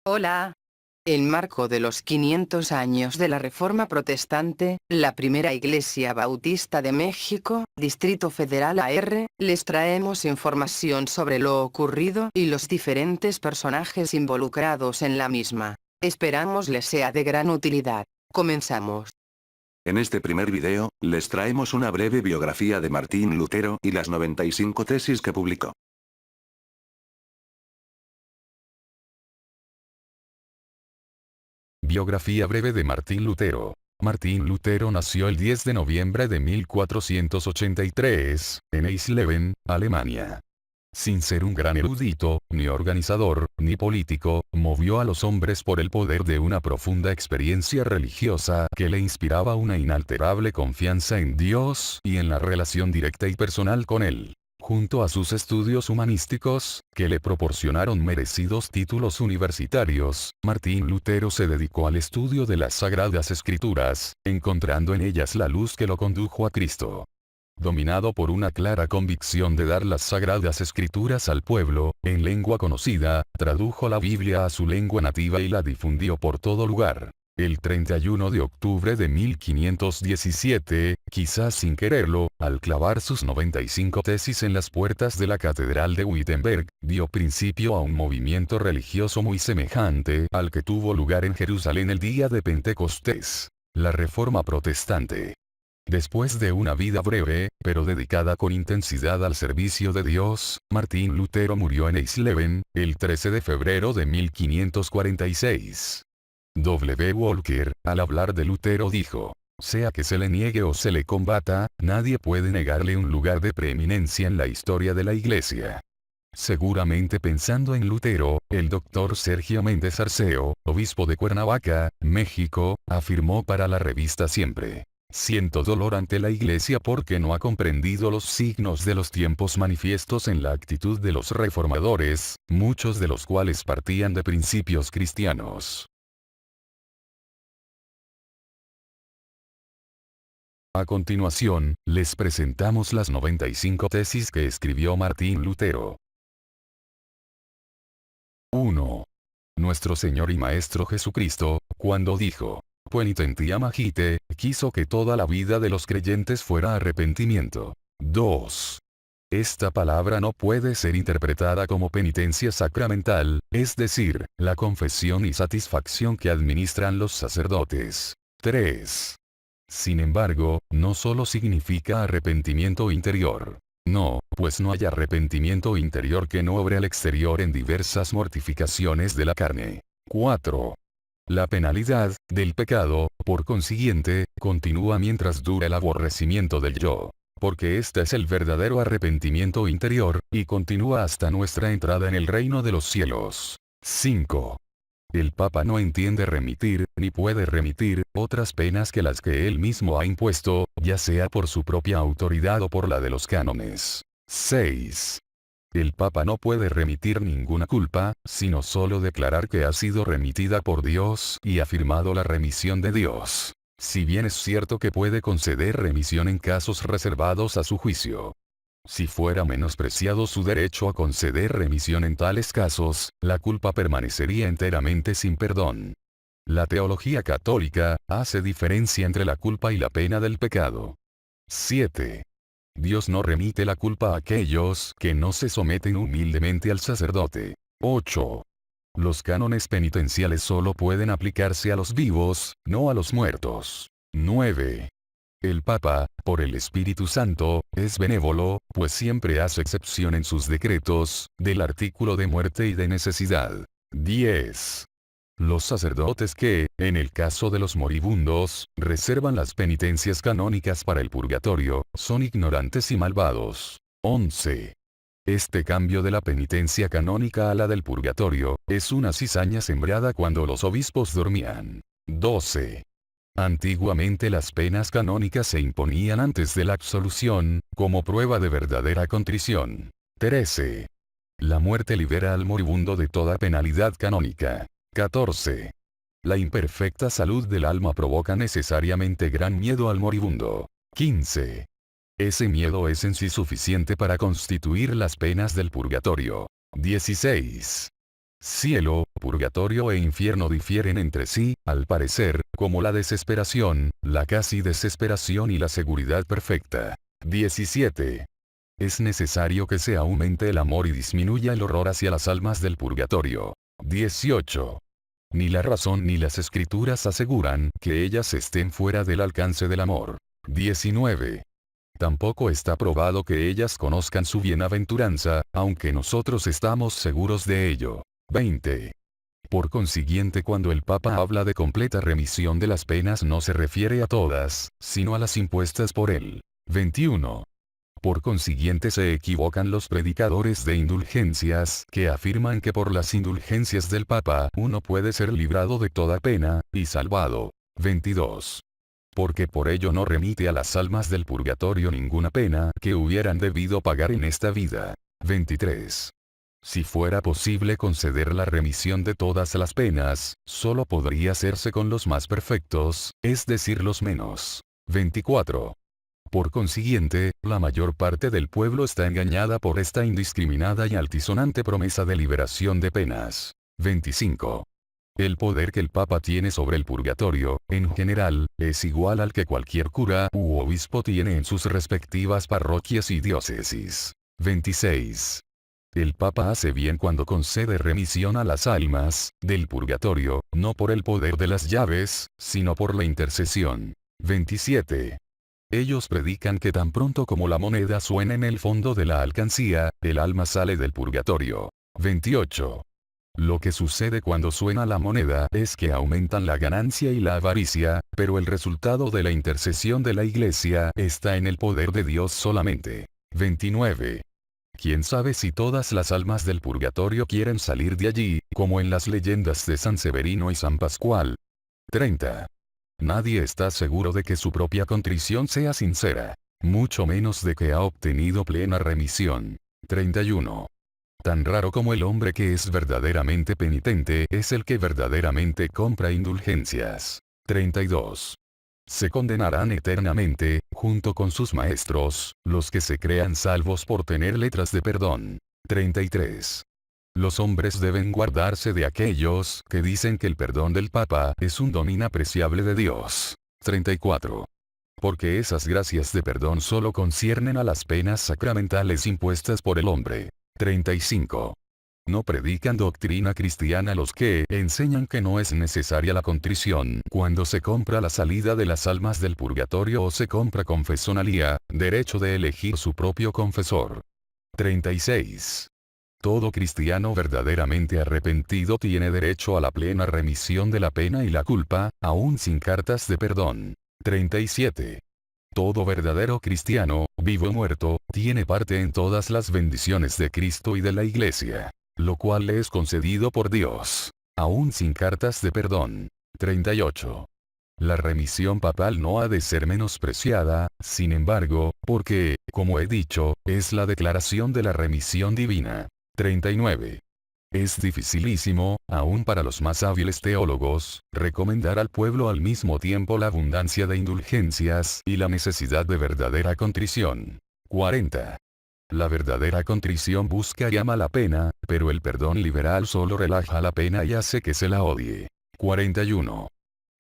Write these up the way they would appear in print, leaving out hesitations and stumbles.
Hola. En marco de los 500 años de la Reforma Protestante, la primera Iglesia Bautista de México, Distrito Federal AR, les traemos información sobre lo ocurrido y los diferentes personajes involucrados en la misma. Esperamos les sea de gran utilidad. Comenzamos. En este primer video, les traemos una breve biografía de Martín Lutero y las 95 tesis que publicó. Biografía breve de Martín Lutero. Martín Lutero nació el 10 de noviembre de 1483, en Eisleben, Alemania. Sin ser un gran erudito, ni organizador, ni político, movió a los hombres por el poder de una profunda experiencia religiosa que le inspiraba una inalterable confianza en Dios y en la relación directa y personal con Él. Junto a sus estudios humanísticos, que le proporcionaron merecidos títulos universitarios, Martín Lutero se dedicó al estudio de las Sagradas Escrituras, encontrando en ellas la luz que lo condujo a Cristo. Dominado por una clara convicción de dar las Sagradas Escrituras al pueblo, en lengua conocida, tradujo la Biblia a su lengua nativa y la difundió por todo lugar. El 31 de octubre de 1517, quizás sin quererlo, al clavar sus 95 tesis en las puertas de la Catedral de Wittenberg, dio principio a un movimiento religioso muy semejante al que tuvo lugar en Jerusalén el día de Pentecostés, la Reforma Protestante. Después de una vida breve, pero dedicada con intensidad al servicio de Dios, Martín Lutero murió en Eisleben, el 13 de febrero de 1546. W. Walker, al hablar de Lutero dijo: sea que se le niegue o se le combata, nadie puede negarle un lugar de preeminencia en la historia de la Iglesia. Seguramente pensando en Lutero, el doctor Sergio Méndez Arceo, obispo de Cuernavaca, México, afirmó para la revista Siempre: siento dolor ante la Iglesia porque no ha comprendido los signos de los tiempos manifiestos en la actitud de los reformadores, muchos de los cuales partían de principios cristianos. A continuación, les presentamos las 95 tesis que escribió Martín Lutero. 1. Nuestro Señor y Maestro Jesucristo, cuando dijo: Poenitentia magite, quiso que toda la vida de los creyentes fuera arrepentimiento. 2. Esta palabra no puede ser interpretada como penitencia sacramental, es decir, la confesión y satisfacción que administran los sacerdotes. 3. Sin embargo, no solo significa arrepentimiento interior. No, pues no hay arrepentimiento interior que no obre al exterior en diversas mortificaciones de la carne. 4. La penalidad del pecado, por consiguiente, continúa mientras dura el aborrecimiento del yo. Porque este es el verdadero arrepentimiento interior, y continúa hasta nuestra entrada en el reino de los cielos. 5. El Papa no entiende remitir, ni puede remitir, otras penas que las que él mismo ha impuesto, ya sea por su propia autoridad o por la de los cánones. 6. El Papa no puede remitir ninguna culpa, sino solo declarar que ha sido remitida por Dios y afirmado la remisión de Dios. Si bien es cierto que puede conceder remisión en casos reservados a su juicio. Si fuera menospreciado su derecho a conceder remisión en tales casos, la culpa permanecería enteramente sin perdón. La teología católica hace diferencia entre la culpa y la pena del pecado. 7. Dios no remite la culpa a aquellos que no se someten humildemente al sacerdote. 8. Los cánones penitenciales solo pueden aplicarse a los vivos, no a los muertos. 9. El Papa, por el Espíritu Santo, es benévolo, pues siempre hace excepción en sus decretos, del artículo de muerte y de necesidad. 10. Los sacerdotes que, en el caso de los moribundos, reservan las penitencias canónicas para el purgatorio, son ignorantes y malvados. 11. Este cambio de la penitencia canónica a la del purgatorio, es una cizaña sembrada cuando los obispos dormían. 12. Antiguamente las penas canónicas se imponían antes de la absolución, como prueba de verdadera contrición. 13. La muerte libera al moribundo de toda penalidad canónica. 14. La imperfecta salud del alma provoca necesariamente gran miedo al moribundo. 15. Ese miedo es en sí suficiente para constituir las penas del purgatorio. 16. Cielo, purgatorio e infierno difieren entre sí, al parecer, como la desesperación, la casi desesperación y la seguridad perfecta. 17. Es necesario que se aumente el amor y disminuya el horror hacia las almas del purgatorio. 18. Ni la razón ni las escrituras aseguran que ellas estén fuera del alcance del amor. 19. Tampoco está probado que ellas conozcan su bienaventuranza, aunque nosotros estamos seguros de ello. 20. Por consiguiente, cuando el Papa habla de completa remisión de las penas, no se refiere a todas, sino a las impuestas por él. 21. Por consiguiente, se equivocan los predicadores de indulgencias, que afirman que por las indulgencias del Papa uno puede ser librado de toda pena, y salvado. 22. Porque por ello no remite a las almas del purgatorio ninguna pena que hubieran debido pagar en esta vida. 23. Si fuera posible conceder la remisión de todas las penas, solo podría hacerse con los más perfectos, es decir, los menos. 24. Por consiguiente, la mayor parte del pueblo está engañada por esta indiscriminada y altisonante promesa de liberación de penas. 25. El poder que el Papa tiene sobre el purgatorio, en general, es igual al que cualquier cura u obispo tiene en sus respectivas parroquias y diócesis. 26. El Papa hace bien cuando concede remisión a las almas del purgatorio, no por el poder de las llaves, sino por la intercesión. 27. Ellos predican que tan pronto como la moneda suena en el fondo de la alcancía, el alma sale del purgatorio. 28. Lo que sucede cuando suena la moneda es que aumentan la ganancia y la avaricia, pero el resultado de la intercesión de la Iglesia está en el poder de Dios solamente. 29. ¿Quién sabe si todas las almas del purgatorio quieren salir de allí, como en las leyendas de San Severino y San Pascual? 30. Nadie está seguro de que su propia contrición sea sincera, mucho menos de que ha obtenido plena remisión. 31. Tan raro como el hombre que es verdaderamente penitente es el que verdaderamente compra indulgencias. 32. Se condenarán eternamente, junto con sus maestros, los que se crean salvos por tener letras de perdón. 33. Los hombres deben guardarse de aquellos que dicen que el perdón del Papa es un don inapreciable de Dios. 34. Porque esas gracias de perdón solo conciernen a las penas sacramentales impuestas por el hombre. 35. No predican doctrina cristiana los que enseñan que no es necesaria la contrición cuando se compra la salida de las almas del purgatorio o se compra confesonalía, derecho de elegir su propio confesor. 36. Todo cristiano verdaderamente arrepentido tiene derecho a la plena remisión de la pena y la culpa, aún sin cartas de perdón. 37. Todo verdadero cristiano, vivo o muerto, tiene parte en todas las bendiciones de Cristo y de la Iglesia, lo cual le es concedido por Dios, aún sin cartas de perdón. 38. La remisión papal no ha de ser menospreciada, sin embargo, porque, como he dicho, es la declaración de la remisión divina. 39. Es dificilísimo, aún para los más hábiles teólogos, recomendar al pueblo al mismo tiempo la abundancia de indulgencias y la necesidad de verdadera contrición. 40. La verdadera contrición busca y ama la pena, pero el perdón liberal solo relaja la pena y hace que se la odie. 41.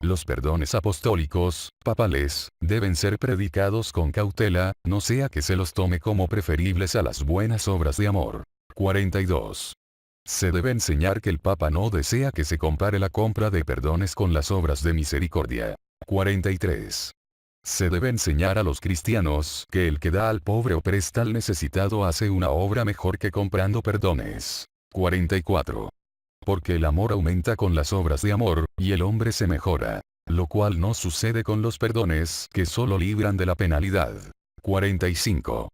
Los perdones apostólicos, papales, deben ser predicados con cautela, no sea que se los tome como preferibles a las buenas obras de amor. 42. Se debe enseñar que el Papa no desea que se compare la compra de perdones con las obras de misericordia. 43. Se debe enseñar a los cristianos que el que da al pobre o presta al necesitado hace una obra mejor que comprando perdones. 44. Porque el amor aumenta con las obras de amor, y el hombre se mejora, lo cual no sucede con los perdones que solo libran de la penalidad. 45.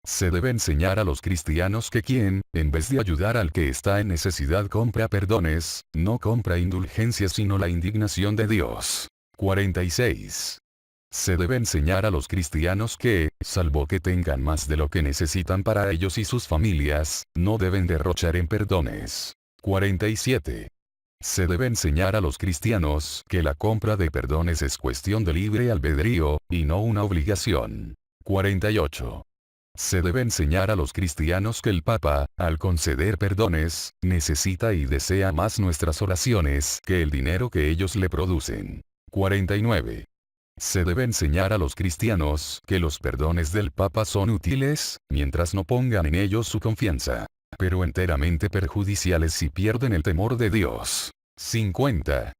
Se debe enseñar a los cristianos que quien, en vez de ayudar al que está en necesidad compra perdones, no compra indulgencias sino la indignación de Dios. 46. Se debe enseñar a los cristianos que, salvo que tengan más de lo que necesitan para ellos y sus familias, no deben derrochar en perdones. 47. Se debe enseñar a los cristianos que la compra de perdones es cuestión de libre albedrío, y no una obligación. 48. Se debe enseñar a los cristianos que el Papa, al conceder perdones, necesita y desea más nuestras oraciones que el dinero que ellos le producen. 49. Se debe enseñar a los cristianos que los perdones del Papa son útiles, mientras no pongan en ellos su confianza, pero enteramente perjudiciales si pierden el temor de Dios. 50.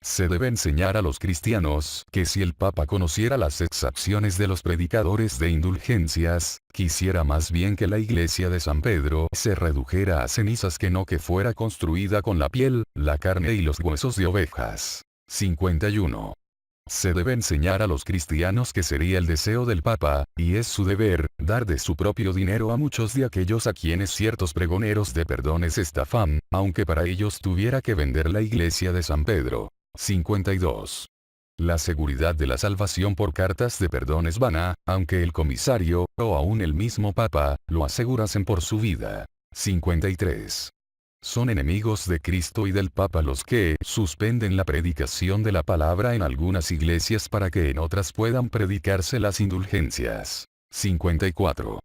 Se debe enseñar a los cristianos que si el Papa conociera las exacciones de los predicadores de indulgencias, quisiera más bien que la iglesia de San Pedro se redujera a cenizas que no que fuera construida con la piel, la carne y los huesos de ovejas. 51. Se debe enseñar a los cristianos que sería el deseo del Papa, y es su deber, dar de su propio dinero a muchos de aquellos a quienes ciertos pregoneros de perdones estafan, aunque para ellos tuviera que vender la iglesia de San Pedro. 52. La seguridad de la salvación por cartas de perdón es vana, aunque el comisario, o aún el mismo Papa, lo asegurasen por su vida. 53. Son enemigos de Cristo y del Papa los que suspenden la predicación de la palabra en algunas iglesias para que en otras puedan predicarse las indulgencias. 54.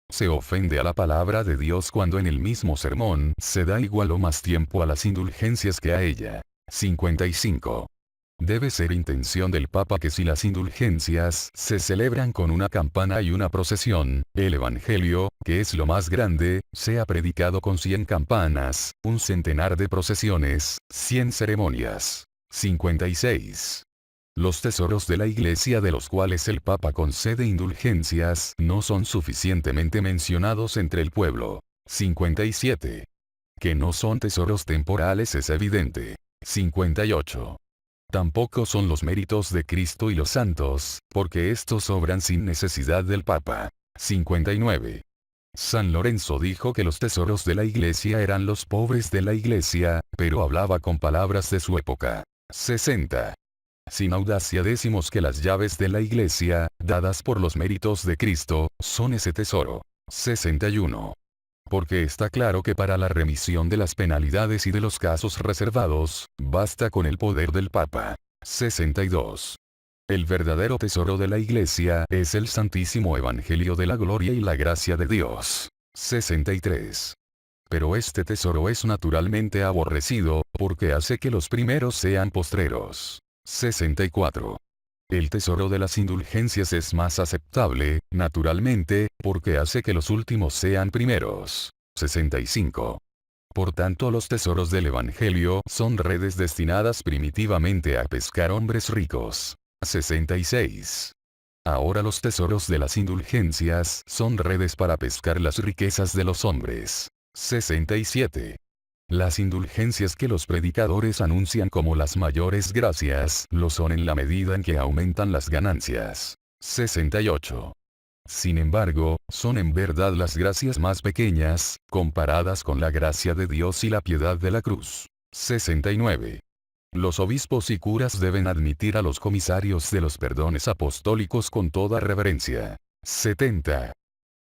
Se ofende a la palabra de Dios cuando en el mismo sermón se da igual o más tiempo a las indulgencias que a ella. 55. Debe ser intención del Papa que si las indulgencias se celebran con una campana y una procesión, el Evangelio, que es lo más grande, sea predicado con 100 campanas, un centenar de procesiones, 100 ceremonias. 56. Los tesoros de la Iglesia de los cuales el Papa concede indulgencias no son suficientemente mencionados entre el pueblo. 57. Que no son tesoros temporales es evidente. 58. Tampoco son los méritos de Cristo y los santos, porque estos obran sin necesidad del Papa. 59. San Lorenzo dijo que los tesoros de la Iglesia eran los pobres de la Iglesia, pero hablaba con palabras de su época. 60. Sin audacia decimos que las llaves de la Iglesia, dadas por los méritos de Cristo, son ese tesoro. 61. Porque está claro que para la remisión de las penalidades y de los casos reservados, basta con el poder del Papa. 62. El verdadero tesoro de la Iglesia es el Santísimo Evangelio de la Gloria y la Gracia de Dios. 63. Pero este tesoro es naturalmente aborrecido, porque hace que los primeros sean postreros. 64. El tesoro de las indulgencias es más aceptable, naturalmente, porque hace que los últimos sean primeros. 65. Por tanto, los tesoros del Evangelio son redes destinadas primitivamente a pescar hombres ricos. 66. Ahora los tesoros de las indulgencias son redes para pescar las riquezas de los hombres. 67. Las indulgencias que los predicadores anuncian como las mayores gracias lo son en la medida en que aumentan las ganancias. 68. Sin embargo, son en verdad las gracias más pequeñas, comparadas con la gracia de Dios y la piedad de la cruz. 69. Los obispos y curas deben admitir a los comisarios de los perdones apostólicos con toda reverencia. 70.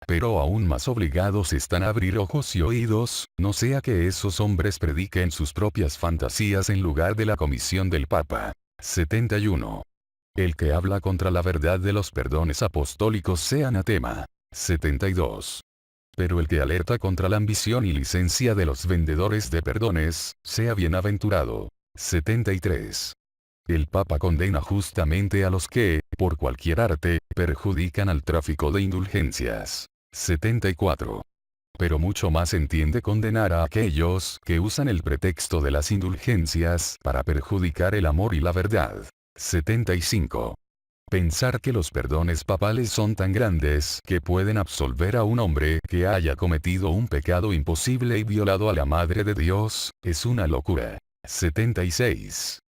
Pero aún más obligados están a abrir ojos y oídos, no sea que esos hombres prediquen sus propias fantasías en lugar de la comisión del Papa. 71. El que habla contra la verdad de los perdones apostólicos sea anatema. 72. Pero el que alerta contra la ambición y licencia de los vendedores de perdones, sea bienaventurado. 73. El Papa condena justamente a los que, por cualquier arte, perjudican al tráfico de indulgencias. 74. Pero mucho más entiende condenar a aquellos que usan el pretexto de las indulgencias para perjudicar el amor y la verdad. 75. Pensar que los perdones papales son tan grandes que pueden absolver a un hombre que haya cometido un pecado imposible y violado a la Madre de Dios, es una locura. 76.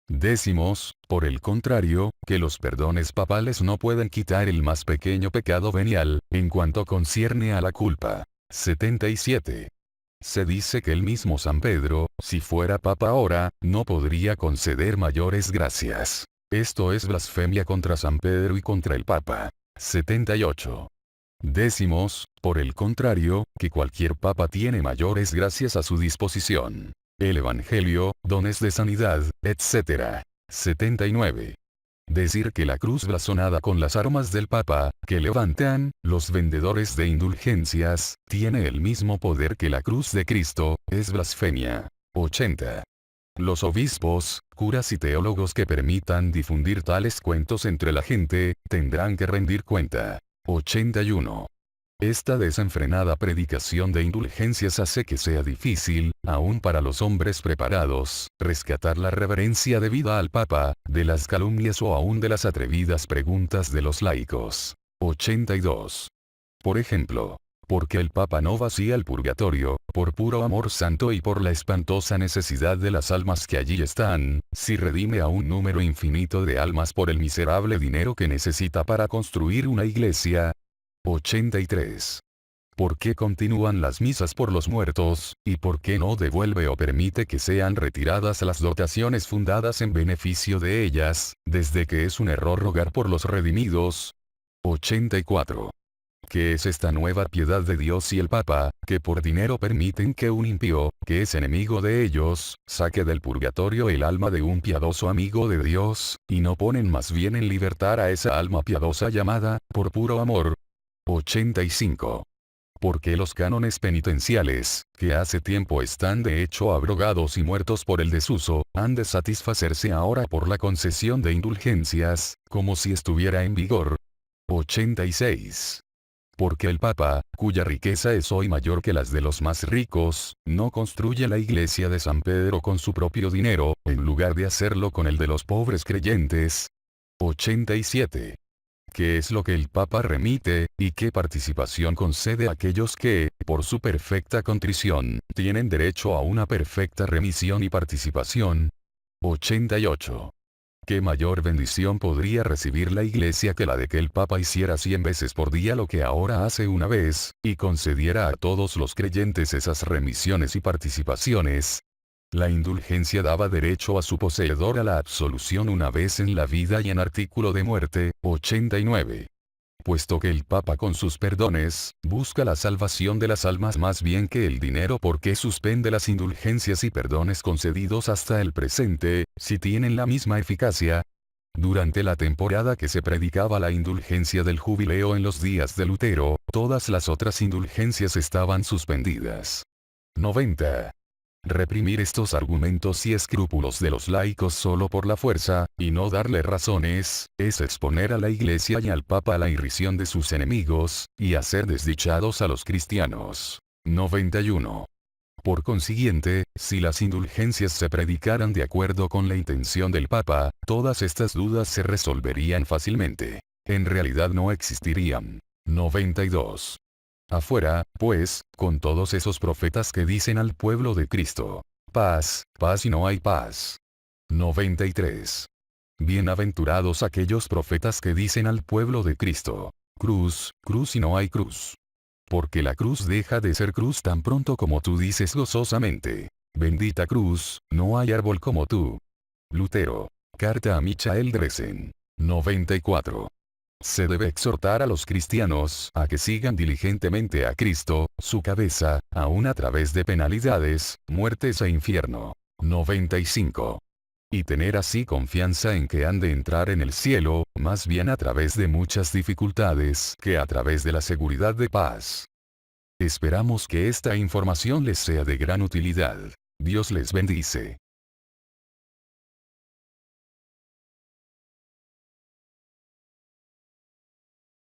Decimos, por el contrario, que los perdones papales no pueden quitar el más pequeño pecado venial, en cuanto concierne a la culpa. 77. Se dice que el mismo San Pedro, si fuera papa ahora, no podría conceder mayores gracias. Esto es blasfemia contra San Pedro y contra el Papa. 78. Decimos, por el contrario, que cualquier papa tiene mayores gracias a su disposición. El Evangelio, dones de sanidad, etc. 79. Decir que la cruz blasonada con las armas del Papa, que levantan, los vendedores de indulgencias, tiene el mismo poder que la cruz de Cristo, es blasfemia. 80. Los obispos, curas y teólogos que permitan difundir tales cuentos entre la gente, tendrán que rendir cuenta. 81. Esta desenfrenada predicación de indulgencias hace que sea difícil, aún para los hombres preparados, rescatar la reverencia debida al Papa, de las calumnias o aún de las atrevidas preguntas de los laicos. 82. Por ejemplo, porque el Papa no vacía el purgatorio, por puro amor santo y por la espantosa necesidad de las almas que allí están, si redime a un número infinito de almas por el miserable dinero que necesita para construir una iglesia. 83. ¿Por qué continúan las misas por los muertos, y por qué no devuelve o permite que sean retiradas las dotaciones fundadas en beneficio de ellas, desde que es un error rogar por los redimidos? 84. ¿Qué es esta nueva piedad de Dios y el Papa, que por dinero permiten que un impío, que es enemigo de ellos, saque del purgatorio el alma de un piadoso amigo de Dios, y no ponen más bien en libertar a esa alma piadosa llamada, por puro amor? 85. Porque los cánones penitenciales, que hace tiempo están de hecho abrogados y muertos por el desuso, han de satisfacerse ahora por la concesión de indulgencias, como si estuviera en vigor? 86. Porque el Papa, cuya riqueza es hoy mayor que las de los más ricos, no construye la iglesia de San Pedro con su propio dinero, en lugar de hacerlo con el de los pobres creyentes. 87. ¿Qué es lo que el Papa remite, y qué participación concede a aquellos que, por su perfecta contrición, tienen derecho a una perfecta remisión y participación? 88. ¿Qué mayor bendición podría recibir la Iglesia que la de que el Papa hiciera 100 veces por día lo que ahora hace una vez, y concediera a todos los creyentes esas remisiones y participaciones? La indulgencia daba derecho a su poseedor a la absolución una vez en la vida y en artículo de muerte. 89. Puesto que el Papa con sus perdones, busca la salvación de las almas más bien que el dinero, porque suspende las indulgencias y perdones concedidos hasta el presente, si tienen la misma eficacia? Durante la temporada que se predicaba la indulgencia del jubileo en los días de Lutero, todas las otras indulgencias estaban suspendidas. 90. Reprimir estos argumentos y escrúpulos de los laicos solo por la fuerza, y no darle razones, es exponer a la Iglesia y al Papa a la irrisión de sus enemigos, y hacer desdichados a los cristianos. 91. Por consiguiente, si las indulgencias se predicaran de acuerdo con la intención del Papa, todas estas dudas se resolverían fácilmente. En realidad no existirían. 92. Afuera, pues, con todos esos profetas que dicen al pueblo de Cristo, paz, paz y no hay paz. 93. Bienaventurados aquellos profetas que dicen al pueblo de Cristo, cruz, cruz y no hay cruz. Porque la cruz deja de ser cruz tan pronto como tú dices gozosamente, bendita cruz, no hay árbol como tú. Lutero. Carta a Michael Dresen. 94. Se debe exhortar a los cristianos a que sigan diligentemente a Cristo, su cabeza, aun a través de penalidades, muertes e infierno. 95. Y tener así confianza en que han de entrar en el cielo, más bien a través de muchas dificultades que a través de la seguridad de paz. Esperamos que esta información les sea de gran utilidad. Dios les bendice.